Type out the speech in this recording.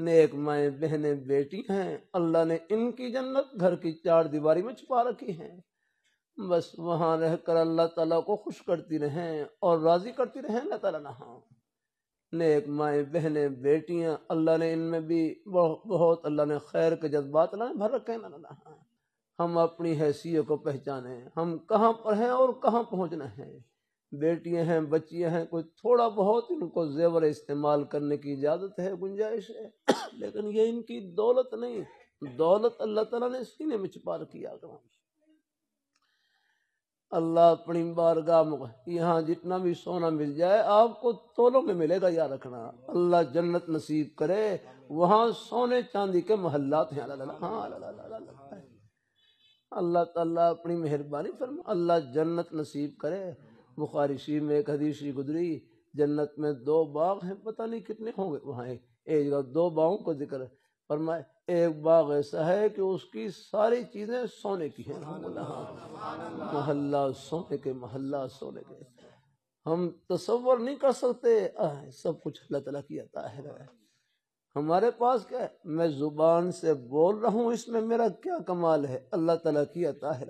نیک مائیں بہنیں بیٹی ہیں، اللہ نے ان کی جنت گھر کی چار دیواری میں چھپا رکھی ہیں، بس وہاں رہ کر اللہ تعالیٰ کو خوش کرتی رہیں اور راضی کرتی رہیں اللہ تعالیٰ نہ۔ نیک مائیں بہنیں بیٹیاں، اللہ نے ان میں بھی بہت اللہ نے خیر کے جذبات اللہ نے بھر رکھے ہیں نہ۔ ہم اپنی حیثیت کو پہچانیں، ہم کہاں پر ہیں اور کہاں پہنچنا ہے۔ بیٹیاں ہیں، بچیاں ہیں، کوئی تھوڑا بہت ان کو زیور استعمال کرنے کی اجازت ہے، گنجائش ہے، لیکن یہ ان کی دولت نہیں، دولت اللہ تعالیٰ نے سینے میں چھپا رکھی ہے۔ اللہ اپنی بارگاہ میں یہاں جتنا بھی سونا مل جائے آپ کو تولوں میں ملے گا، یا رکھنا۔ اللہ جنت نصیب کرے، وہاں سونے چاندی کے محلات ہیں۔ اللہ تعالیٰ اپنی مہربانی فرما، اللہ جنت نصیب کرے۔ بخاری شریف میں ایک حدیث گزری، جنت میں 2 باغ ہیں، پتہ نہیں کتنے ہوں گے وہاں، ایک جگہ 2 باغوں کو ذکر ہے، فرمائے ایک باغ ایسا ہے کہ اس کی ساری چیزیں سونے کی ہیں، محلہ سونے کے، محلہ سونے کے، ہم تصور نہیں کر سکتے۔ سب کچھ اللہ تعالیٰ کی عطا ہے۔ ہمارے پاس کیا ہے؟ میں زبان سے بول رہا ہوں، اس میں میرا کیا کمال ہے؟ اللہ تعالیٰ کی عطا ہے۔